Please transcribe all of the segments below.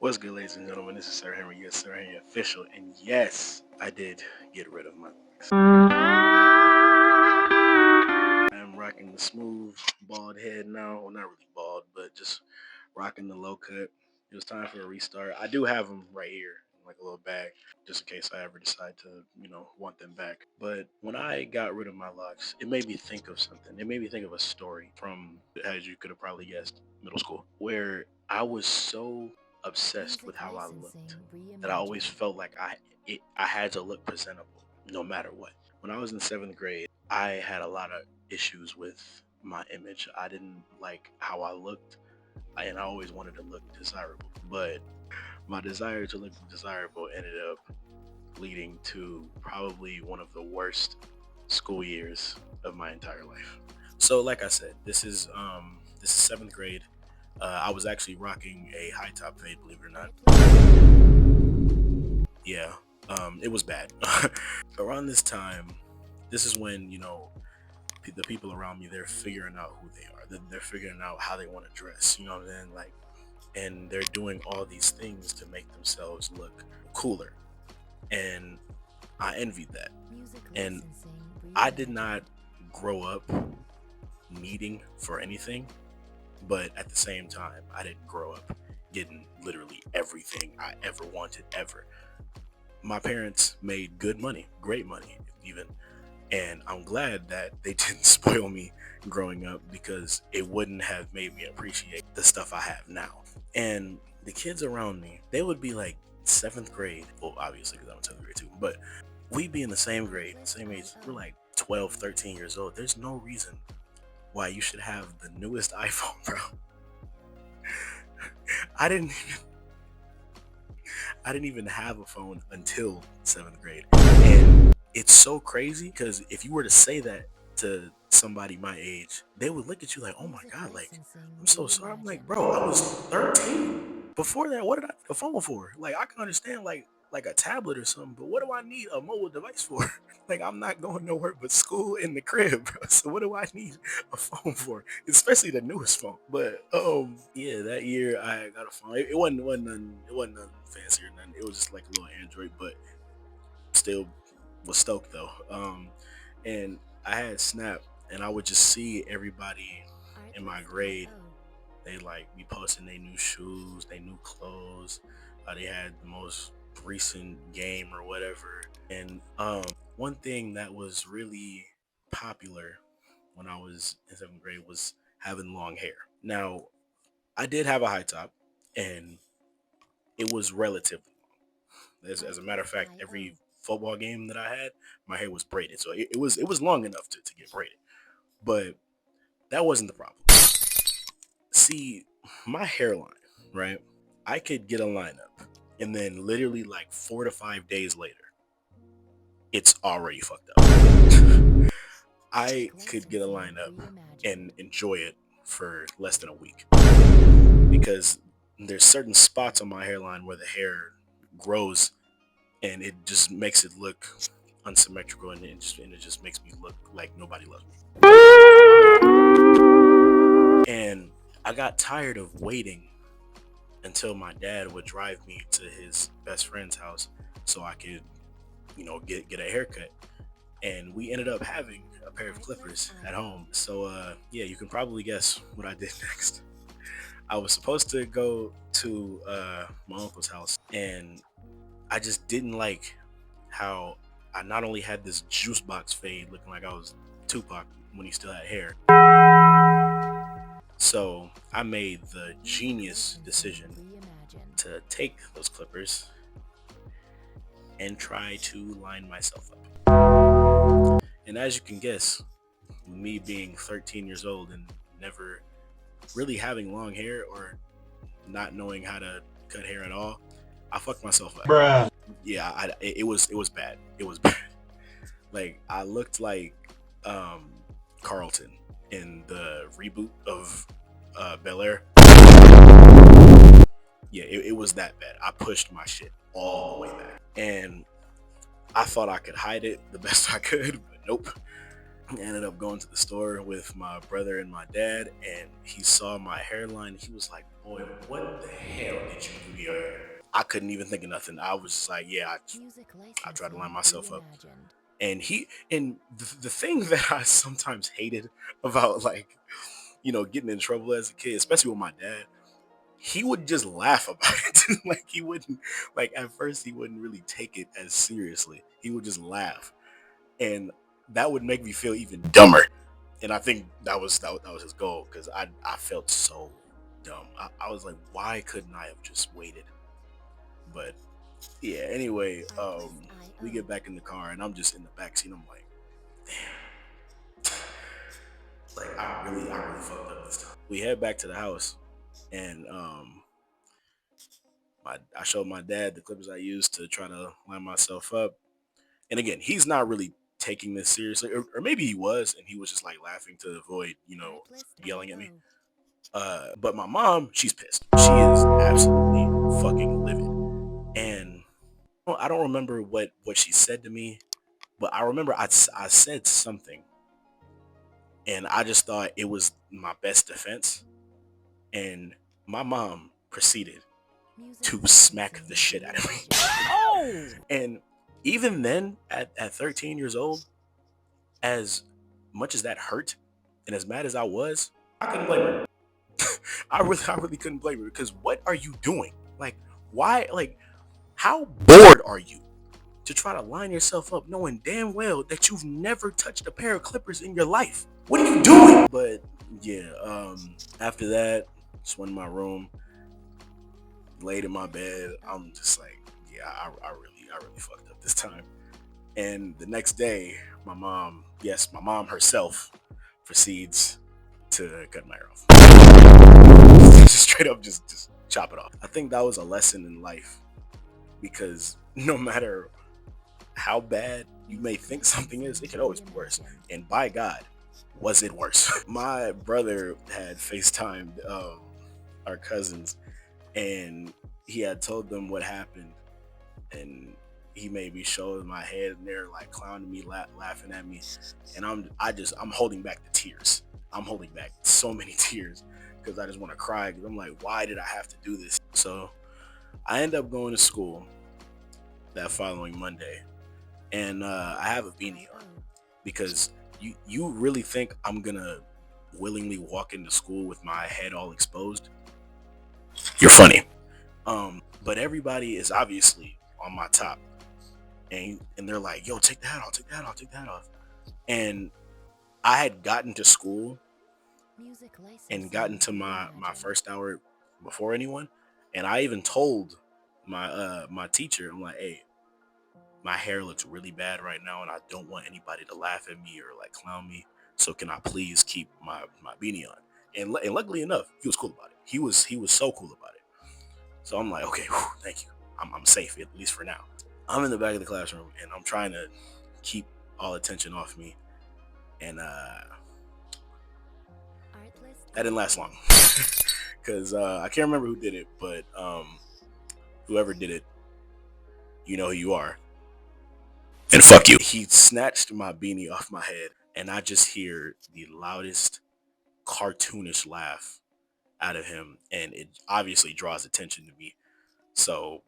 What's good, ladies and gentlemen? This is Sir Henry, yes, Sir Henry official, and yes, I did get rid of my locks. I am rocking the smooth bald head now. Well, not really bald, but just rocking the low cut. It was time for a restart. I do have them right here, in like a little bag, just in case I ever decide to, want them back. But when I got rid of my locks, it made me think of something. It made me think of a story from, as you could have probably guessed, middle school, where I was so obsessed with how I looked that I always felt like I had to look presentable no matter what. When I was in seventh grade, I had a lot of issues with my image. I didn't like how I looked, and I always wanted to look desirable. But my desire to look desirable ended up leading to probably one of the worst school years of my entire life. So, like I said, this is seventh grade. I was actually rocking a high top fade, believe it or not. Yeah, it was bad. Around this time, this is when the people around me, they're figuring out who they are. They're figuring out how they want to dress. You know what I'm saying? Like, and they're doing all these things to make themselves look cooler. And I envied that. And I did not grow up needing for anything, but at the same time, I didn't grow up getting literally everything I ever wanted ever. My parents made good money, great money even, and I'm glad that they didn't spoil me growing up, because it wouldn't have made me appreciate the stuff I have now. And the kids around me, they would be like seventh grade. Well, obviously, because I'm in seventh grade too, but we'd be in the same grade, same age. We're like 12, 13 years old. There's no reason why you should have the newest iPhone, bro. I didn't even I didn't even have a phone until seventh grade. And it's so crazy because if you were to say that to somebody my age, they would look at you like, oh my God, like, I'm so sorry. I'm like, bro, I was 13. Before that, what did I need a phone for? Like, I can understand like a tablet or something, but what do I need a mobile device for? Like, I'm not going nowhere but school in the crib, bro. So what do I need a phone for? Especially the newest phone. But yeah, that year I got a phone. It wasn't nothing fancy or nothing. It was just like a little Android, but still was stoked though. And I had Snap, and I would just see everybody in my grade. They like be posting their new shoes, their new clothes. They had the most recent game or whatever. And one thing that was really popular when I was in seventh grade was having long hair. Now, I did have a high top, and it was relatively long. As a matter of fact, every football game that I had, my hair was braided, so it was long enough to get braided. But that wasn't the problem. See, my hairline, right? I could get a lineup, and then literally like 4 to 5 days later, it's already fucked up. I could get a lineup and enjoy it for less than a week, because there's certain spots on my hairline where the hair grows, and it just makes it look unsymmetrical, and it just makes me look like nobody loves me. And I got tired of waiting until my dad would drive me to his best friend's house so I could, get a haircut. And we ended up having a pair of clippers at home. So yeah, you can probably guess what I did next. I was supposed to go to my uncle's house, and I just didn't like how I not only had this juice box fade looking like I was Tupac when he still had hair. So I made the genius decision to take those clippers and try to line myself up. And as you can guess, me being 13 years old and never really having long hair, or not knowing how to cut hair at all, I fucked myself up. Bruh. Yeah, it was bad. It was bad. Like, I looked like Carlton in the reboot of Bel Air. Yeah, it was that bad. I pushed my shit all the way back, and I thought I could hide it the best I could, but nope. I ended up going to the store with my brother and my dad, and he saw my hairline. He was like, "Boy, what the hell did you do to your hair?" I couldn't even think of nothing. I was just like, yeah, I tried to line myself up. And the thing that I sometimes hated about like, getting in trouble as a kid, especially with my dad, he would just laugh about it. Like he wouldn't, like at first he wouldn't really take it as seriously. He would just laugh, and that would make me feel even dumber. And I think that was his goal, because I felt so dumb. I was like, why couldn't I have just waited? But yeah, anyway, we get back in the car and I'm just in the back seat. I'm like, like I really fucked up this time. We head back to the house, and I showed my dad the clippers I used to try to line myself up. And again, he's not really taking this seriously, or maybe he was, and he was just like laughing to avoid, yelling at me. But my mom, she's pissed. She is absolutely fucking livid. And I don't remember what she said to me, but I remember I said something, and I just thought it was my best defense. And my mom proceeded to smack the shit out of me. Oh! And even then, at 13 years old, as much as that hurt, and as mad as I was, I couldn't blame her. I really couldn't blame her, because what are you doing? Like, why? Like, how bored are you to try to line yourself up knowing damn well that you've never touched a pair of clippers in your life? What are you doing? But yeah, after that, just went in my room, laid in my bed. I'm just like, yeah, I really fucked up this time. And the next day, my mom herself, proceeds to cut my hair off. Just straight up, just chop it off. I think that was a lesson in life, because no matter how bad you may think something is, it could always be worse. And by God, was it worse? My brother had FaceTimed our cousins, and he had told them what happened, and he made me show my head, and they're like clowning me, laughing at me, and I'm holding back the tears. I'm holding back so many tears, because I just want to cry, because I'm like, why did I have to do this? So I end up going to school that following Monday, and I have a beanie on, because you really think I'm gonna willingly walk into school with my head all exposed? You're funny. But everybody is obviously on my top, and they're like, yo, take that off, take that off, take that off. And I had gotten to school and gotten to my first hour before anyone, and I even told my teacher, I'm like, hey, my hair looks really bad right now, and I don't want anybody to laugh at me or like clown me. So can I please keep my beanie on? And luckily enough, he was cool about it. He was so cool about it. So I'm like, okay, whew, thank you. I'm safe, at least for now. I'm in the back of the classroom, and I'm trying to keep all attention off me, and that didn't last long, because I can't remember who did it, but whoever did it, you know who you are, and fuck you. He snatched my beanie off my head, and I just hear the loudest cartoonish laugh out of him, and it obviously draws attention to me. So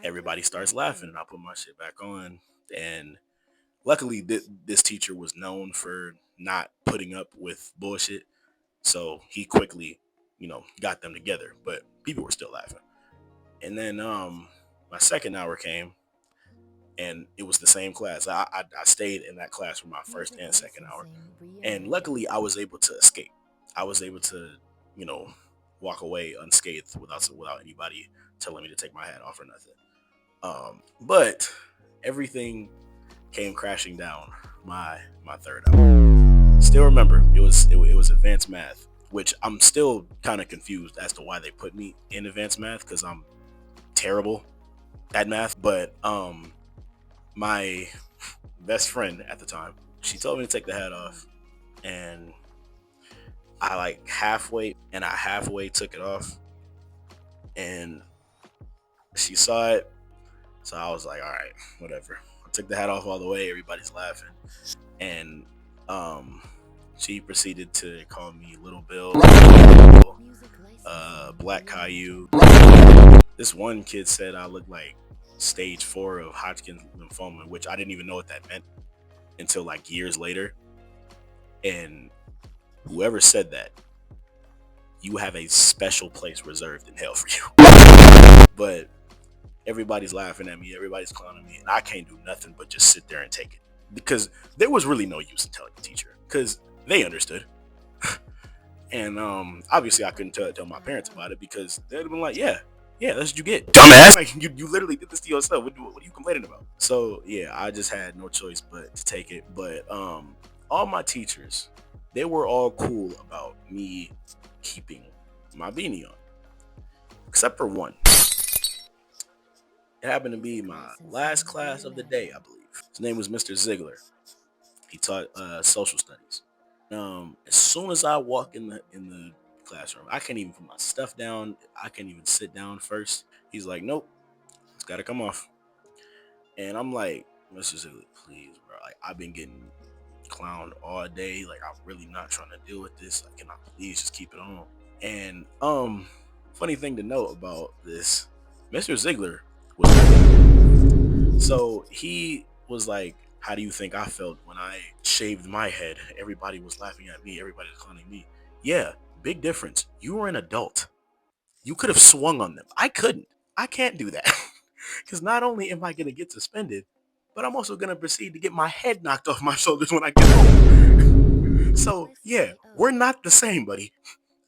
everybody starts laughing, and I put my shit back on. And luckily, this teacher was known for not putting up with bullshit, so he quickly, got them together. But people were still laughing. And then my second hour came, and it was the same class. I stayed in that class for my first and second hour, and luckily I was able to escape. I was able to, walk away unscathed without anybody telling me to take my hat off or nothing. But everything came crashing down my third hour. Still remember, it was advanced math, which I'm still kind of confused as to why they put me in advanced math, because I'm terrible at math. But my best friend at the time, she told me to take the hat off, and I halfway took it off, and she saw it, so I was like, all right, whatever. I took the hat off all the way. Everybody's laughing, and she proceeded to call me Little Bill, Black Caillou. This one kid said I looked like stage 4 of Hodgkin's lymphoma, which I didn't even know what that meant until like years later. And whoever said that, you have a special place reserved in hell for you. But everybody's laughing at me, everybody's clowning me, and I can't do nothing but just sit there and take it, because there was really no use in telling the teacher, because they understood. And obviously I couldn't tell my parents about it, because they'd have been like, yeah, that's what you get, dumbass. Like, you literally did this to yourself. What are you complaining about? So yeah, I just had no choice but to take it. But all my teachers, they were all cool about me keeping my beanie on, except for one. It happened to be my last class of the day, I believe. His name was Mr. Ziegler. He taught social studies. As soon as I walk in the classroom, I can't even put my stuff down. I can't even sit down first. He's like, "Nope, it's got to come off." And I'm like, "Mr. Ziegler, please, bro. Like, I've been getting clowned all day. Like, I'm really not trying to deal with this. Like, can I please just keep it on?" And funny thing to note about this, Mr. Ziegler was, so he was like, "How do you think I felt when I shaved my head? Everybody was laughing at me. Everybody was clowning me." Yeah, big difference. You were an adult. You could have swung on them. I couldn't. I can't do that. Because not only am I going to get suspended, but I'm also going to proceed to get my head knocked off my shoulders when I get home. So, yeah, we're not the same, buddy.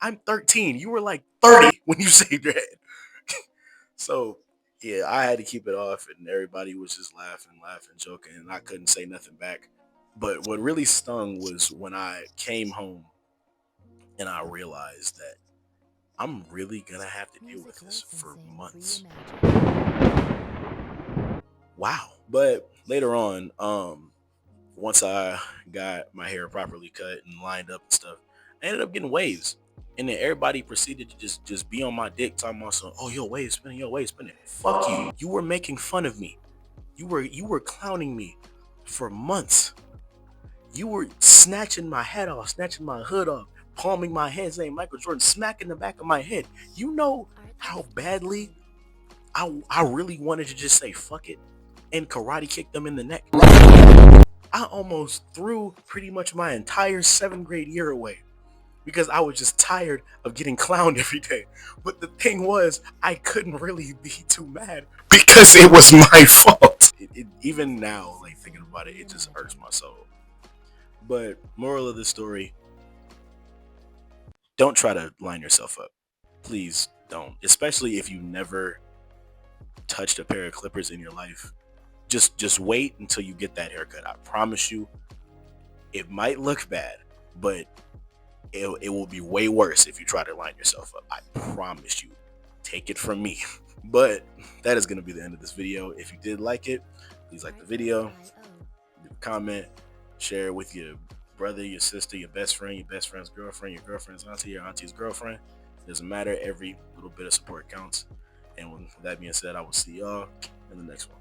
I'm 13. You were like 30 when you shaved your head. So, yeah, I had to keep it off, and everybody was just laughing, joking, and I couldn't say nothing back. But what really stung was when I came home and I realized that I'm really gonna have to deal with this for months. Wow. But later on, once I got my hair properly cut and lined up and stuff, I ended up getting waves. And then everybody proceeded to just be on my dick, talking about some, "Oh, your wave spinning, your wave spinning." Fuck you. You were making fun of me. You were clowning me for months. You were snatching my head off, snatching my hood off, palming my head, saying Michael Jordan, smacking the back of my head. You know how badly I really wanted to just say fuck it and karate kick them in the neck. I almost threw pretty much my entire 7th grade year away because I was just tired of getting clowned every day. But the thing was, I couldn't really be too mad because it was my fault. Even now, like thinking about it, it just hurts my soul. But moral of the story, don't try to line yourself up. Please don't. Especially if you never touched a pair of clippers in your life. Just wait until you get that haircut. I promise you, it might look bad, but it will be way worse if you try to line yourself up. I promise you. Take it from me. But that is going to be the end of this video. If you did like it, please like the video, leave a comment, share it with your brother, your sister, your best friend, your best friend's girlfriend, your girlfriend's auntie, your auntie's girlfriend. It doesn't matter. Every little bit of support counts. And with that being said, I will see y'all in the next one.